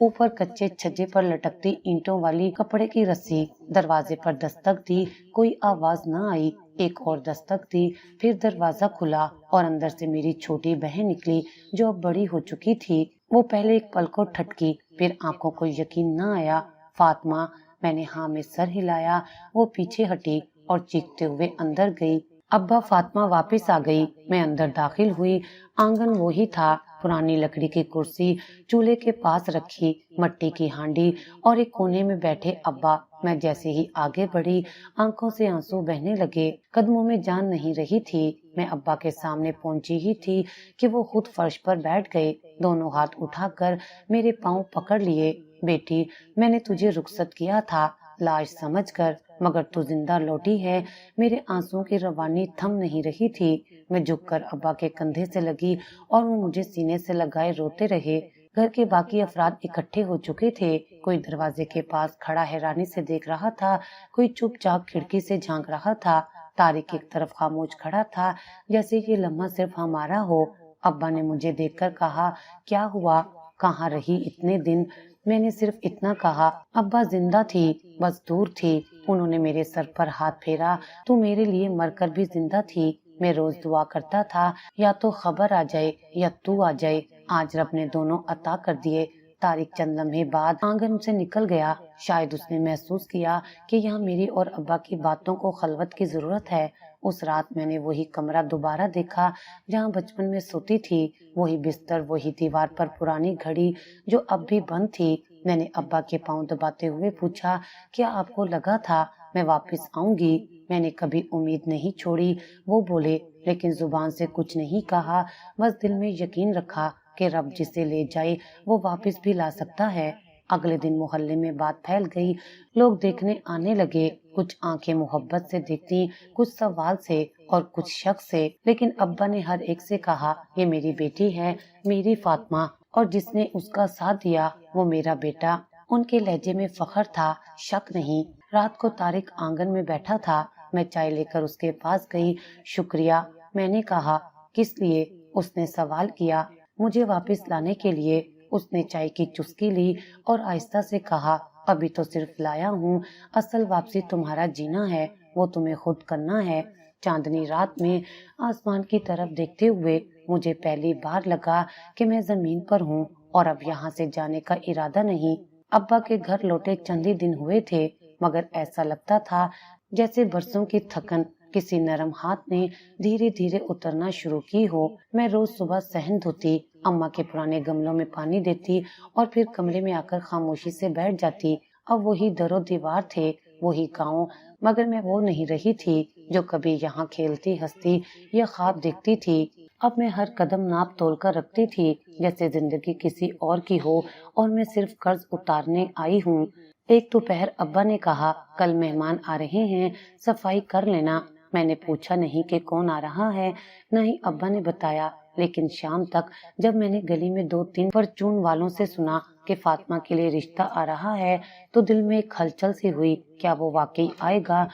اوپر کچے چھجے پر لٹکتی اینٹوں والی کپڑے کی رسی۔ دروازے پر دستک دی، کوئی آواز نہ آئی۔ ایک اور دستک دی، پھر دروازہ کھلا اور اندر سے میری چھوٹی بہن نکلی جو اب بڑی ہو چکی تھی۔ وہ پہلے ایک پل کو ٹھٹکی، پھر آنکھوں کو یقین نہ آیا۔ فاطمہ! میں نے ہاں میں سر ہلایا۔ وہ پیچھے ہٹی اور چیختے ہوئے اندر گئی۔ ابا! فاطمہ واپس آ گئی۔ میں اندر داخل ہوئی۔ آنگن وہی تھا، پرانی لکڑی کی کرسی چولہے کے پاس رکھی، مٹی کی ہانڈی اور ایک کونے میں بیٹھے ابا۔ میں جیسے ہی آگے بڑھی، آنکھوں سے آنسو بہنے لگے، قدموں میں جان نہیں رہی تھی۔ میں ابا کے سامنے پہنچی ہی تھی کہ وہ خود فرش پر بیٹھ گئے، دونوں ہاتھ اٹھا کر میرے پاؤں پکڑ لیے۔ بیٹی، میں نے تجھے رخصت کیا تھا لاش سمجھ کر، مگر تو زندہ لوٹی ہے۔ میرے آنسوؤں کی روانی تھم نہیں رہی تھی۔ میں جھک کر ابا کے کندھے سے لگی اور وہ مجھے سینے سے لگائے روتے رہے۔ گھر کے باقی افراد اکٹھے ہو چکے تھے۔ کوئی دروازے کے پاس کھڑا حیرانی سے دیکھ رہا تھا، کوئی چپ چاپ کھڑکی سے جھانک رہا تھا۔ طارق ایک طرف خاموش کھڑا تھا، جیسے یہ لمحہ صرف ہمارا ہو۔ ابا نے مجھے دیکھ کر کہا، کیا ہوا؟ کہاں رہی اتنے دن؟ میں نے صرف اتنا کہا، ابا زندہ تھی، بس دور تھی۔ انہوں نے میرے سر پر ہاتھ پھیرا، تو میرے لیے مر کر بھی زندہ تھی۔ میں روز دعا کرتا تھا، یا تو خبر آ جائے یا تو آ جائے۔ آج رب نے دونوں عطا کر دیے۔ طارق چند لمحے بعد آنگن سے نکل گیا۔ شاید اس نے محسوس کیا کہ یہاں میری اور ابا کی باتوں کو خلوت کی ضرورت ہے۔ اس رات میں نے وہی کمرہ دوبارہ دیکھا جہاں بچپن میں سوتی تھی، وہی بستر، وہی دیوار پر پرانی گھڑی جو اب بھی بند تھی۔ میں نے ابا کے پاؤں دباتے ہوئے پوچھا، کیا آپ کو لگا تھا میں واپس آؤں گی۔ میں نے کبھی امید نہیں چھوڑی، وہ بولے، لیکن زبان سے کچھ نہیں کہا، بس دل میں یقین رکھا کہ رب جسے لے جائے وہ واپس بھی لا سکتا ہے۔ اگلے دن محلے میں بات پھیل گئی، لوگ دیکھنے آنے لگے، کچھ آنکھیں محبت سے دیکھتی، کچھ سوال سے اور کچھ شک سے، لیکن ابا نے ہر ایک سے کہا، یہ میری بیٹی ہے، میری فاطمہ، اور جس نے اس کا ساتھ دیا وہ میرا بیٹا۔ ان کے لہجے میں فخر تھا، شک نہیں۔ رات کو طارق آنگن میں بیٹھا تھا، میں چائے لے کر اس کے پاس گئی۔ شکریہ، میں نے کہا۔ کس لیے؟ اس نے سوال کیا۔ مجھے واپس لانے کے لیے۔ اس نے چائے کی چسکی لی اور آہستہ سے کہا، ابھی تو صرف لایا ہوں، اصل واپسی تمہارا جینا ہے، وہ تمہیں خود کرنا ہے۔ چاندنی رات میں آسمان کی طرف دیکھتے ہوئے مجھے پہلی بار لگا کہ میں زمین پر ہوں اور اب یہاں سے جانے کا ارادہ نہیں۔ ابا کے گھر لوٹے چند ہی دن ہوئے تھے، مگر ایسا لگتا تھا جیسے برسوں کی تھکن کسی نرم ہاتھ نے دھیرے دھیرے اترنا شروع کی ہو۔ میں روز صبح صحن دھوتی، اماں کے پرانے گملوں میں پانی دیتی اور پھر کمرے میں آ کر خاموشی سے بیٹھ جاتی۔ اب وہی در و دیوار تھے، وہی گاؤں، مگر میں وہ نہیں رہی تھی جو کبھی یہاں کھیلتی ہنستی یا خواب دیکھتی تھی۔ اب میں ہر قدم ناپ تول کر رکھتی تھی، جیسے زندگی کسی اور کی ہو اور میں صرف قرض اتارنے آئی ہوں۔ ایک دوپہر ابا نے کہا، کل مہمان آ رہے ہیں، صفائی کر لینا۔ میں نے پوچھا نہیں کہ کون آ رہا ہے، نہ ہی ابا نے بتایا، لیکن شام تک جب میں نے گلی میں 2-3 پرچون والوں سے سنا کہ فاطمہ کے لیے رشتہ آ رہا ہے تو دل میں ایک ہلچل سی ہوئی، کیا وہ واقعی آئے گا؟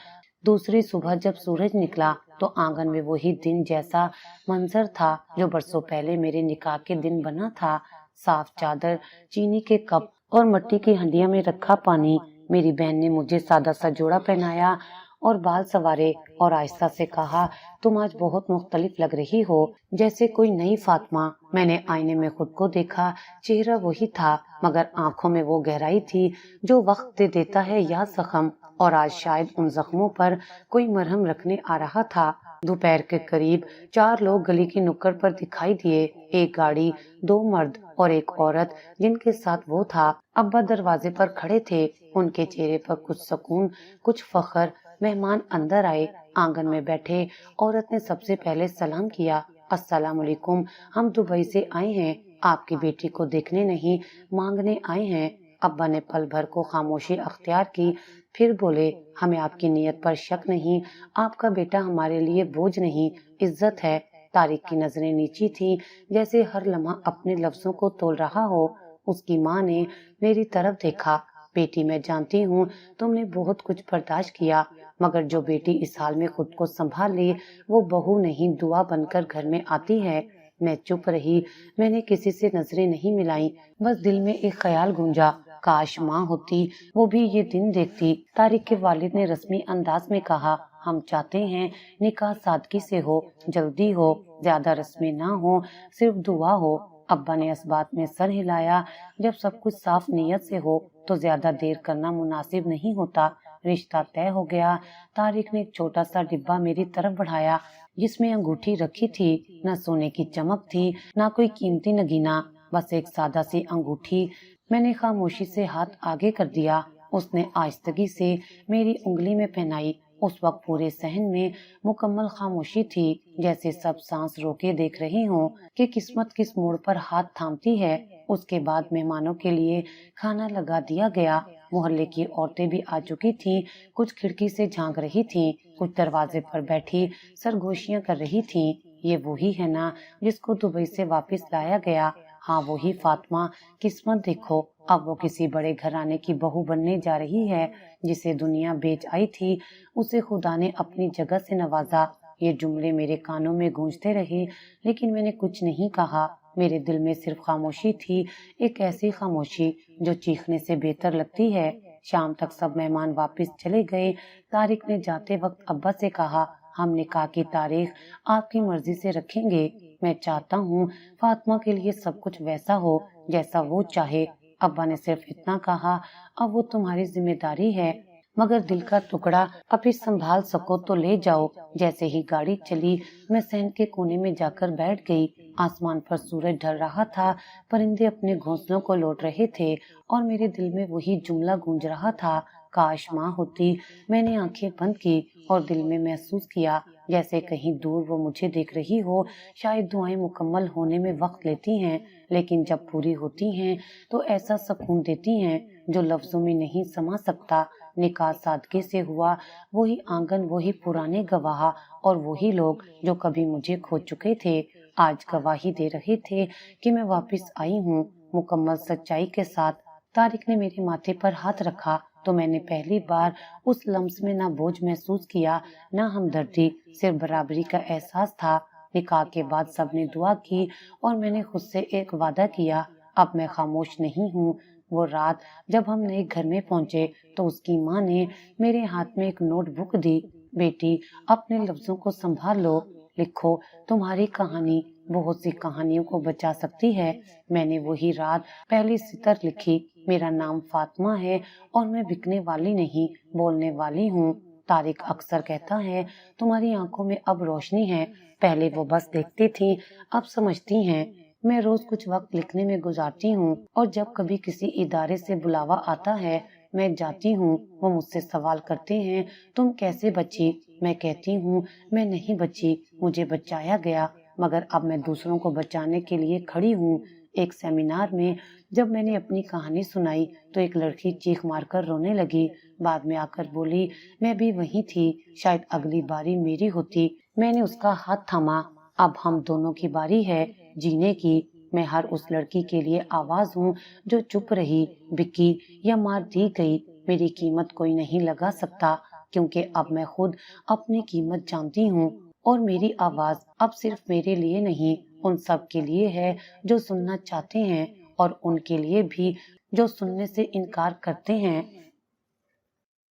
دوسری صبح جب سورج نکلا تو آنگن میں وہی دن جیسا منظر تھا جو برسوں پہلے میرے نکاح کے دن بنا تھا۔ صاف چادر، چینی کے کپ اور مٹی کی ہنڈیاں میں رکھا پانی۔ میری بہن نے مجھے سادہ سا جوڑا پہنایا اور بال سنوارے اور آہستہ سے کہا، تم آج بہت مختلف لگ رہی ہو، جیسے کوئی نئی فاطمہ۔ میں نے آئینے میں خود کو دیکھا، چہرہ وہی تھا مگر آنکھوں میں وہ گہرائی تھی جو وقت دے دیتا ہے یا زخم، اور آج شاید ان زخموں پر کوئی مرہم رکھنے آ رہا تھا۔ دوپہر کے قریب 4 لوگ گلی کی نکڑ پر دکھائی دیے، ایک گاڑی، 2 مرد اور ایک عورت جن کے ساتھ وہ تھا۔ ابا دروازے پر کھڑے تھے، ان کے چہرے پر کچھ سکون، کچھ فخر۔ مہمان اندر آئے، آنگن میں بیٹھے، عورت نے سب سے پہلے سلام کیا، السلام علیکم، ہم دبئی سے آئے ہیں، آپ کی بیٹی کو دیکھنے نہیں مانگنے آئے ہیں۔ ابا نے پل بھر کو خاموشی اختیار کی، پھر بولے، ہمیں آپ کی نیت پر شک نہیں، آپ کا بیٹا ہمارے لیے بوجھ نہیں، عزت ہے۔ طارق کی نظریں نیچی تھی، جیسے ہر لمحہ اپنے لفظوں کو تول رہا ہو۔ اس کی ماں نے میری طرف دیکھا، بیٹی میں جانتی ہوں تم نے بہت کچھ برداشت کیا، مگر جو بیٹی اس حال میں خود کو سنبھال لے وہ بہو نہیں دعا بن کر گھر میں آتی ہے۔ میں چپ رہی، میں نے کسی سے نظریں نہیں ملائیں، بس دل میں ایک خیال گونجا، کاش ماں ہوتی، وہ بھی یہ دن دیکھتی۔ طارق کے والد نے رسمی انداز میں کہا، ہم چاہتے ہیں نکاح سادگی سے ہو، جلدی ہو، زیادہ رسمیں نہ ہو، صرف دعا ہو۔ ابا نے اس بات میں سر ہلایا، جب سب کچھ صاف نیت سے ہو تو زیادہ دیر کرنا مناسب نہیں ہوتا۔ رشتہ طے ہو گیا۔ طارق نے ایک چھوٹا سا ڈبہ میری طرف بڑھایا جس میں انگوٹھی رکھی تھی، نہ سونے کی چمک تھی نہ کوئی قیمتی نگینہ، بس ایک سادہ سی انگوٹھی۔ میں نے خاموشی سے ہاتھ آگے کر دیا، اس نے آہستگی سے میری انگلی میں پہنائی۔ اس وقت پورے صحن میں مکمل خاموشی تھی، جیسے سب سانس روکے دیکھ رہے ہوں کہ قسمت کس موڑ پر ہاتھ تھامتی ہے۔ اس کے بعد مہمانوں کے لیے کھانا لگا دیا گیا۔ محلے کی عورتیں بھی آ چکی تھیں، کچھ کھڑکی سے جھانک رہی تھیں، کچھ دروازے پر بیٹھی سرگوشیاں کر رہی تھیں۔ یہ وہی ہے نا جس کو دبئی سے واپس لایا گیا؟ ہاں وہی فاطمہ۔ قسمت دیکھو، اب وہ کسی بڑے گھرانے کی بہو بننے جا رہی ہے۔ جسے دنیا بیچ آئی تھی اسے خدا نے اپنی جگہ سے نوازا۔ یہ جملے میرے کانوں میں گونجتے رہے، لیکن میں نے کچھ نہیں کہا۔ میرے دل میں صرف خاموشی تھی، ایک ایسی خاموشی جو چیخنے سے بہتر لگتی ہے۔ شام تک سب مہمان واپس چلے گئے۔ طارق نے جاتے وقت ابا سے کہا، ہم نکاح کی تاریخ آپ کی مرضی سے رکھیں گے۔ میں چاہتا ہوں فاطمہ کے لیے سب کچھ ویسا ہو جیسا وہ چاہے۔ ابا نے صرف اتنا کہا، اب وہ تمہاری ذمہ داری ہے، مگر دل کا ٹکڑا ابھی سنبھال سکو تو لے جاؤ۔ جیسے ہی گاڑی چلی میں صحن کے کونے میں جا کر بیٹھ گئی۔ آسمان پر سورج ڈھل رہا تھا، پرندے اپنے گھونسلوں کو لوٹ رہے تھے اور میرے دل میں وہی جملہ گونج رہا تھا، کاش ماں ہوتی۔ میں نے آنکھیں بند کی اور دل میں محسوس کیا جیسے کہیں دور وہ مجھے دیکھ رہی ہو۔ شاید دعائیں مکمل ہونے میں وقت لیتی ہیں، لیکن جب پوری ہوتی ہیں تو ایسا سکون دیتی ہیں جو لفظوں میں نہیں سما سکتا۔ نکاح سادگی سے ہوا، وہی آنگن، وہی پرانے گواہ اور وہی لوگ جو کبھی مجھے کھو چکے تھے آج گواہی دے رہے تھے کہ میں واپس آئی ہوں مکمل سچائی کے ساتھ۔ طارق نے میرے ماتھے پر ہاتھ رکھا تو میں نے پہلی بار اس لمس میں نہ بوجھ محسوس کیا نہ ہمدردی، صرف برابری کا احساس تھا۔ نکاح کے بعد سب نے دعا کی اور میں نے خود سے ایک وعدہ کیا، اب میں خاموش نہیں ہوں۔ وہ رات جب ہم نئے گھر میں پہنچے تو اس کی ماں نے میرے ہاتھ میں ایک نوٹ بک دی۔ بیٹی، اپنے لفظوں کو سنبھال لو، لکھو، تمہاری کہانی بہت سی کہانیوں کو بچا سکتی ہے۔ میں نے وہی رات پہلی سطر لکھی، میرا نام فاطمہ ہے اور میں بکنے والی نہیں، بولنے والی ہوں۔ طارق اکثر کہتا ہے تمہاری آنکھوں میں اب روشنی ہے، پہلے وہ بس دیکھتی تھی، اب سمجھتی ہیں۔ میں روز کچھ وقت لکھنے میں گزارتی ہوں اور جب کبھی کسی ادارے سے بلاوا آتا ہے میں جاتی ہوں۔ وہ مجھ سے سوال کرتے ہیں تم کیسے بچی؟ میں کہتی ہوں میں نہیں بچی، مجھے بچایا گیا، مگر اب میں دوسروں کو بچانے کے لیے کھڑی ہوں۔ ایک سیمینار میں جب میں نے اپنی کہانی سنائی تو ایک لڑکی چیخ مار کر رونے لگی، بعد میں آ کر بولی میں بھی وہیں تھی، شاید اگلی باری میری ہوتی۔ میں نے اس کا ہاتھ تھاما، اب ہم دونوں کی باری ہے جینے کی۔ میں ہر اس لڑکی کے لیے آواز ہوں جو چپ رہی، بکی یا مار دی گئی۔ میری قیمت کوئی نہیں لگا سکتا کیونکہ اب میں خود اپنی قیمت جانتی ہوں اور میری آواز اب صرف میرے لیے نہیں، ان سب کے لیے ہے جو سننا چاہتے ہیں اور ان کے لیے بھی جو سننے سے انکار کرتے ہیں۔